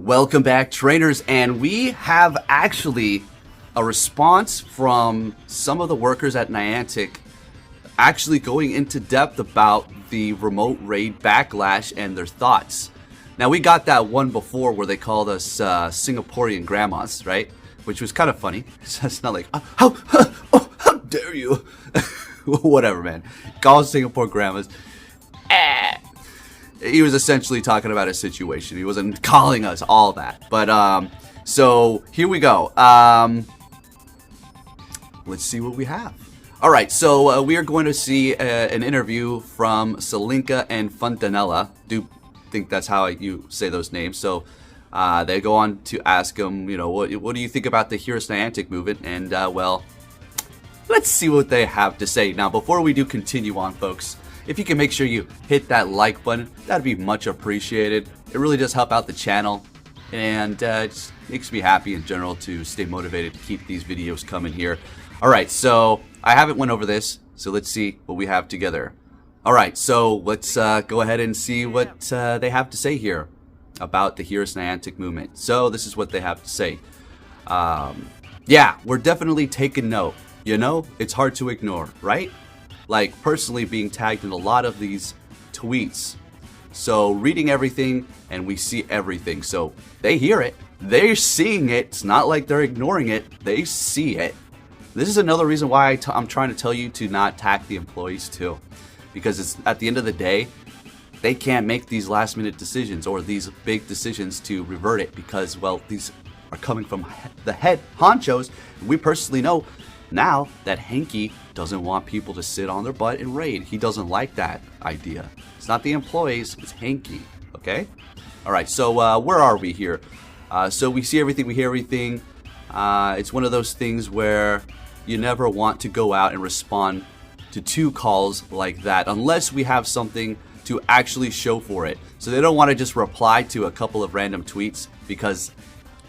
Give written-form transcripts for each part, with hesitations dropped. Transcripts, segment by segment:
Welcome back, trainers, and we have actually a response from some of the workers at Niantic actually going into depth about the remote raid backlash and their thoughts. Now, we got that one before where they called us Singaporean grandmas, right? Which was kind of funny. It's not like, how dare you? Whatever, man. Call Singapore grandmas. He was essentially talking about a situation. He wasn't calling us all that. But, so here we go. Let's see what we have. All right, so we are going to see an interview from Selinka and Fontanella. Do think that's how you say those names. So they go on to ask him, you know, what do you think about the Heroes Niantic movement? And, well, let's see what they have to say. Now, before we do continue on, folks, if you can make sure you hit that like button, that'd be much appreciated. It really does help out the channel, and it just makes me happy in general to stay motivated to keep these videos coming here. Alright, so I haven't went over this, so let's see what we have together. Alright, so let's go ahead and see what they have to say here about the Heroes Niantic movement. So this is what they have to say. Yeah, we're definitely taking note. You know, it's hard to ignore, right? Like, personally being tagged in a lot of these tweets. So, reading everything, and we see everything. So, they hear it. They're seeing it. It's not like they're ignoring it. They see it. This is another reason why I'm trying to tell you to not tag the employees, too. Because it's, at the end of the day, they can't make these last-minute decisions or these big decisions to revert it. Because, well, these are coming from the head honchos. We personally know now that Hanky doesn't want people to sit on their butt and raid. He doesn't like that idea. It's not the employees, it's Hanky, okay? Alright, so where are we here? So we see everything, we hear everything. It's one of those things where you never want to go out and respond to two calls like that unless we have something to actually show for it. So they don't want to just reply to a couple of random tweets because,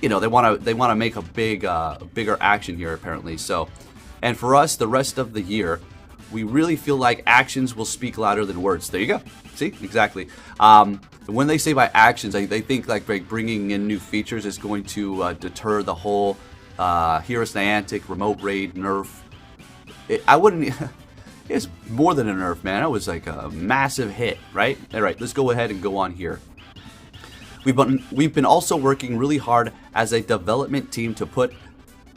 you know, they want to make a bigger action here apparently. So, and for us, the rest of the year, we really feel like actions will speak louder than words. There you go. See? Exactly. When they say by actions, they think like bringing in new features is going to deter the whole Heroes Niantic remote raid nerf. I wouldn't... It's more than a nerf, man. It was like a massive hit, right? All right, let's go ahead and go on here. We've been also working really hard as a development team to put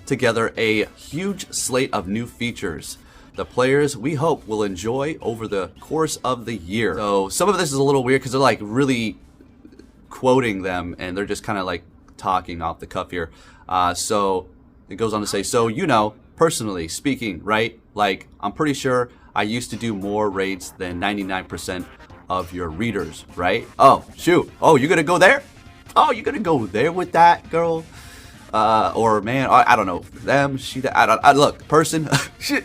together a huge slate of new features. The players, we hope, will enjoy over the course of the year. So some of this is a little weird because they're like really quoting them and they're just kind of like talking off the cuff here. So it goes on to say, so you know, personally speaking, right? Like, I'm pretty sure I used to do more raids than 99% of your readers, right? Oh, shoot. Oh, you're gonna go there? Oh, you're gonna go there with that, girl? Or man, I don't know, them, she, look, person, shit,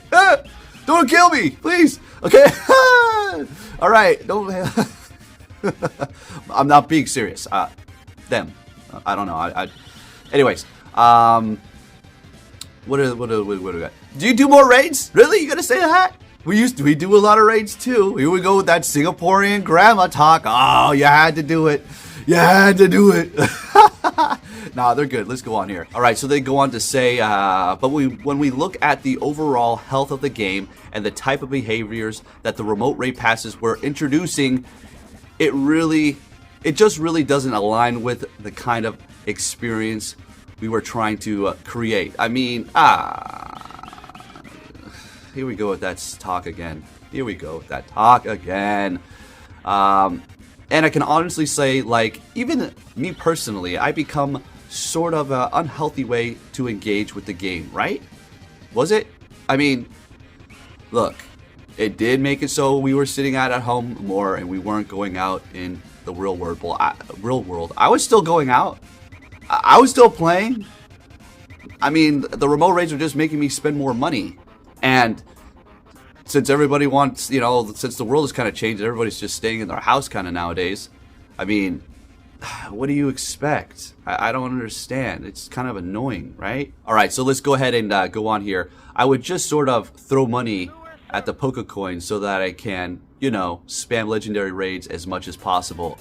don't kill me, please, okay? All right, don't, I'm not being serious, them, I don't know, anyways, what do we got? Do you do more raids? Really, you gonna say that? We do a lot of raids too. Here we go with that Singaporean grandma talk. Oh, you had to do it. You had to do it. Nah, they're good. Let's go on here. All right, so they go on to say, but when we look at the overall health of the game and the type of behaviors that the remote raid passes were introducing, it just really doesn't align with the kind of experience we were trying to create. I mean, here we go with that talk again. Here we go with that talk again. And I can honestly say, like, even me personally, I become sort of an unhealthy way to engage with the game, right? Was it? I mean, look, it did make it so we were sitting at home more and we weren't going out in the real world. I was still going out. I was still playing. I mean, the remote raids are just making me spend more money. And since everybody wants, you know, since the world has kind of changed, everybody's just staying in their house kind of nowadays. I mean, what do you expect? I don't understand. It's kind of annoying, right? All right, so let's go ahead and go on here. I would just sort of throw money at the Pokecoin so that I can, you know, spam legendary raids as much as possible.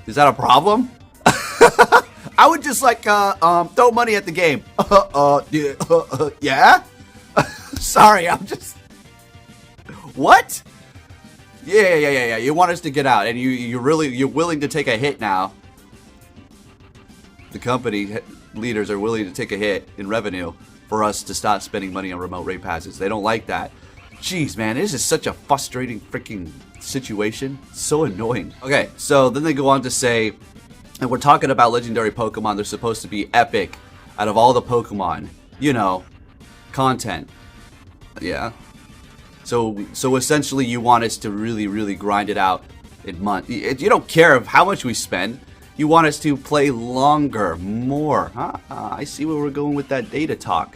Is that a problem? I would just like throw money at the game. Yeah. Sorry, I'm just. What? Yeah. You want us to get out, and you're willing to take a hit now. The company leaders are willing to take a hit in revenue for us to stop spending money on remote raid passes. They don't like that. Jeez, man, this is such a frustrating freaking situation. So annoying. Okay, so then they go on to say, and we're talking about legendary Pokemon. They're supposed to be epic out of all the Pokemon. You know, content. Yeah. So essentially you want us to really grind it out in months. You don't care of how much we spend. You want us to play longer, more. I see where we're going with that data talk.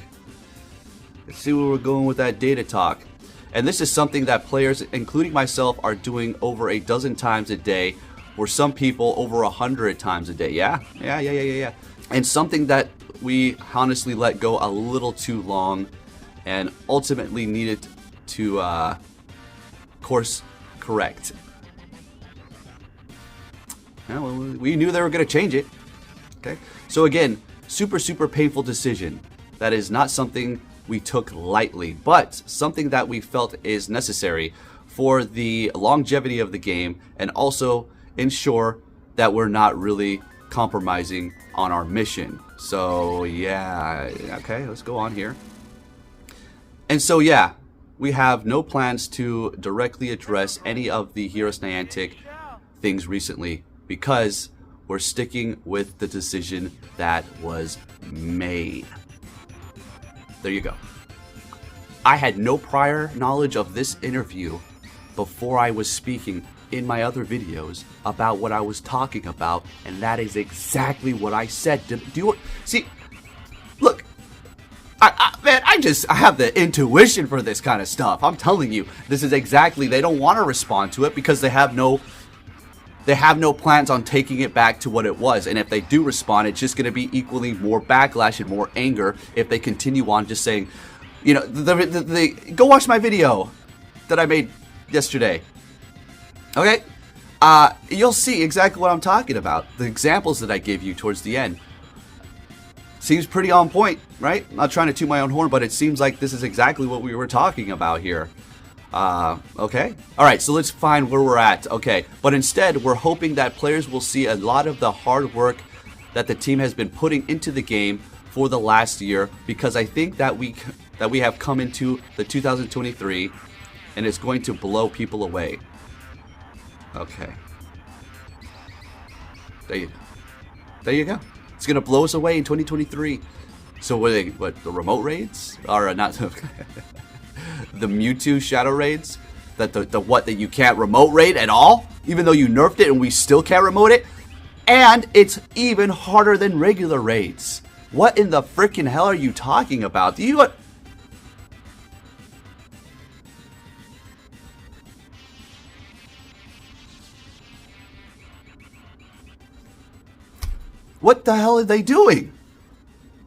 And this is something that players, including myself, are doing over a dozen times a day, or some people over 100 times a day. Yeah. And something that we honestly let go a little too long and ultimately needed to course correct. Yeah, well, we knew they were going to change it. Okay, so again, super painful decision. That is not something we took lightly, but something that we felt is necessary for the longevity of the game, and also ensure that we're not really compromising on our mission. So yeah, okay, let's go on here. And so yeah, we have no plans to directly address any of the Heroes Niantic things recently, because we're sticking with the decision that was made. There you go. I had no prior knowledge of this interview before I was speaking in my other videos about what I was talking about, and that is exactly what I said. See, look, man, I have the intuition for this kind of stuff. I'm telling you, this is exactly, they don't want to respond to it because they have no plans on taking it back to what it was. And if they do respond, it's just going to be equally more backlash and more anger if they continue on just saying, you know, go watch my video that I made yesterday. Okay? You'll see exactly what I'm talking about. The examples that I gave you towards the end. Seems pretty on point, right? I'm not trying to toot my own horn, but it seems like this is exactly what we were talking about here. Okay. All right, so let's find where we're at. Okay, but instead, we're hoping that players will see a lot of the hard work that the team has been putting into the game for the last year, because I think that we have come into the 2023 and it's going to blow people away. Okay. There you go. It's going to blow us away in 2023. So what the remote raids? Or not the Mewtwo shadow raids? That you can't remote raid at all? Even though you nerfed it and we still can't remote it? And it's even harder than regular raids. What in the freaking hell are you talking about? Do you... What the hell are they doing?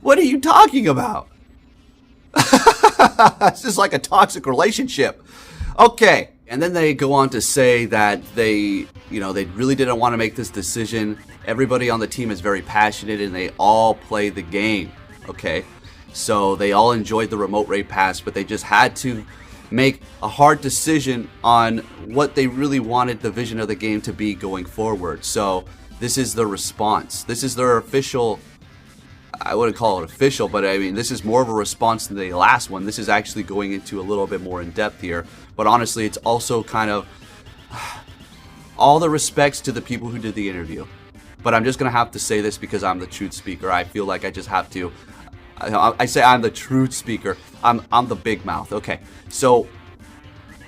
What are you talking about? It's just like a toxic relationship. Okay. And then they go on to say that they really didn't want to make this decision. Everybody on the team is very passionate and they all play the game. Okay. So they all enjoyed the remote raid pass, but they just had to make a hard decision on what they really wanted the vision of the game to be going forward. So this is the response. This is their official, I wouldn't call it official, but I mean, this is more of a response than the last one. This is actually going into a little bit more in depth here. But honestly, it's also kind of all the respects to the people who did the interview. But I'm just going to have to say this because I'm the truth speaker. I feel like I just have to. I say I'm the truth speaker. I'm the big mouth. Okay. So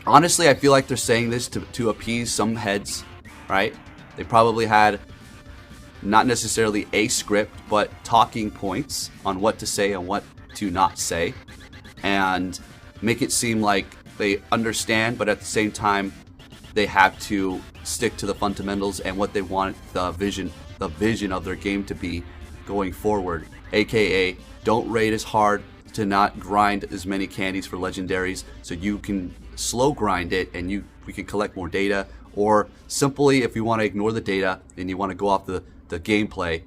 honestly, I feel like they're saying this to appease some heads, right? They probably had not necessarily a script, but talking points on what to say and what to not say, and make it seem like they understand, but at the same time, they have to stick to the fundamentals and what they want the vision of their game to be going forward. AKA, don't raid as hard to not grind as many candies for legendaries, so you can slow grind it and we can collect more data, or simply if you want to ignore the data and you want to go off the gameplay,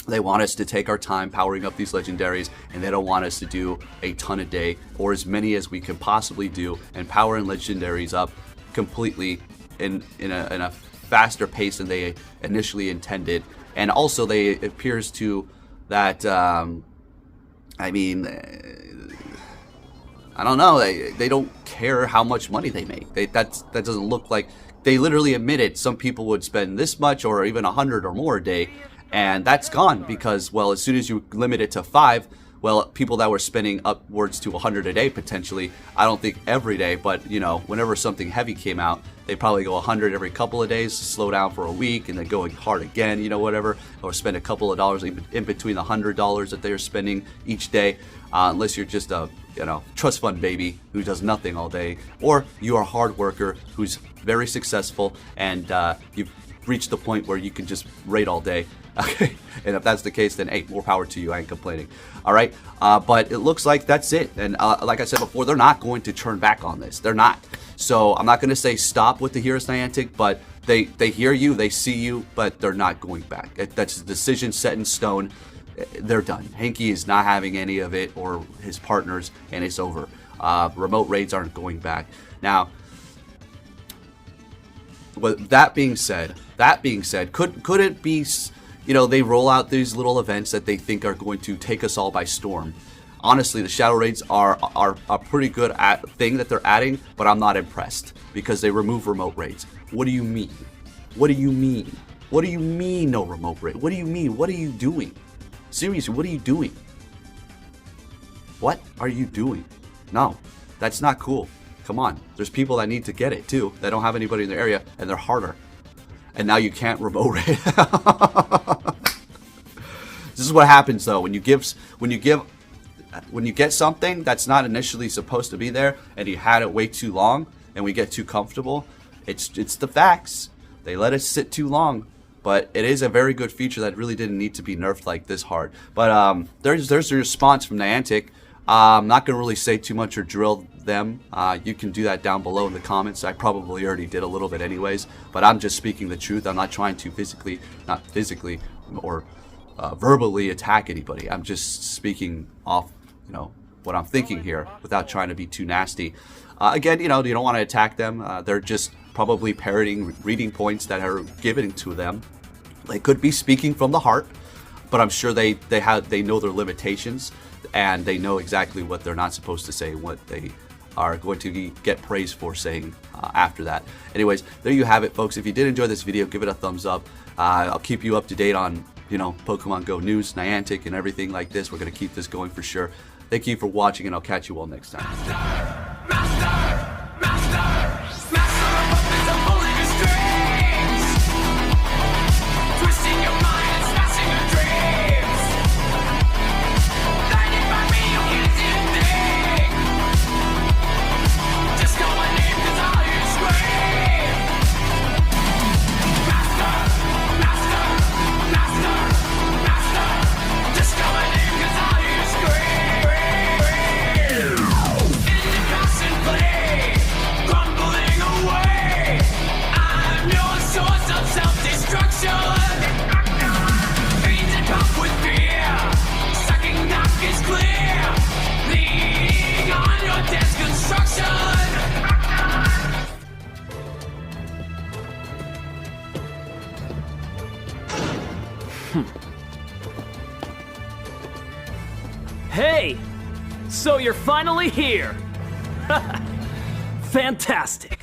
they want us to take our time powering up these legendaries, and they don't want us to do a ton a day or as many as we can possibly do and powering legendaries up completely in a faster pace than they initially intended. And also it appears to that I mean, I don't know, they don't care how much money they make. That doesn't look like, they literally admitted some people would spend this much or even 100 or more a day, and that's gone because, well, as soon as you limit it to 5, well, people that were spending upwards to 100 a day potentially, I don't think every day, but you know, whenever something heavy came out, they probably go 100 every couple of days, slow down for a week, and then go hard again, you know, whatever, or spend a couple of dollars in between the $100 that they're spending each day, unless you're just a, you know, trust fund baby who does nothing all day, or you are a hard worker who's very successful and you've reached the point where you can just raid all day. Okay, and if that's the case, then hey, more power to you. I ain't complaining. All right, but it looks like that's it. And like I said before, they're not going to turn back on this. They're not. So I'm not going to say stop with the Heroes Niantic, but they hear you, they see you, but they're not going back. That's a decision set in stone. They're done. Hanky is not having any of it, or his partners, and it's over. Remote raids aren't going back. Now, with that being said, could it be, you know, they roll out these little events that they think are going to take us all by storm? Honestly, the shadow raids are a pretty good thing that they're adding, but I'm not impressed because they remove remote raids. What do you mean? What do you mean? What do you mean no remote raid? What do you mean? What are you doing? Seriously, what are you doing? What are you doing? No, that's not cool. Come on, there's people that need to get it too, that don't have anybody in their area, and they're harder. And now you can't remote raid. This is what happens though when you get something that's not initially supposed to be there, and you had it way too long, and we get too comfortable. It's the facts. They let it sit too long, but it is a very good feature that really didn't need to be nerfed like this hard. But there's a response from Niantic. I'm not gonna really say too much or drill them. You can do that down below in the comments. I probably already did a little bit anyways, but I'm just speaking the truth. I'm not trying to not physically or verbally attack anybody. I'm just speaking off, you know, what I'm thinking here without trying to be too nasty. Again, you know, you don't want to attack them. They're just probably parroting reading points that are given to them. They could be speaking from the heart, but I'm sure they know their limitations, and they know exactly what they're not supposed to say, what they are going to get praised for saying after that. Anyways, there you have it, folks. If you did enjoy this video, give it a thumbs up. I'll keep you up to date on, you know, Pokemon Go news, Niantic, and everything like this. We're going to keep this going for sure. Thank you for watching, and I'll catch you all next time. Hey! So you're finally here! Fantastic!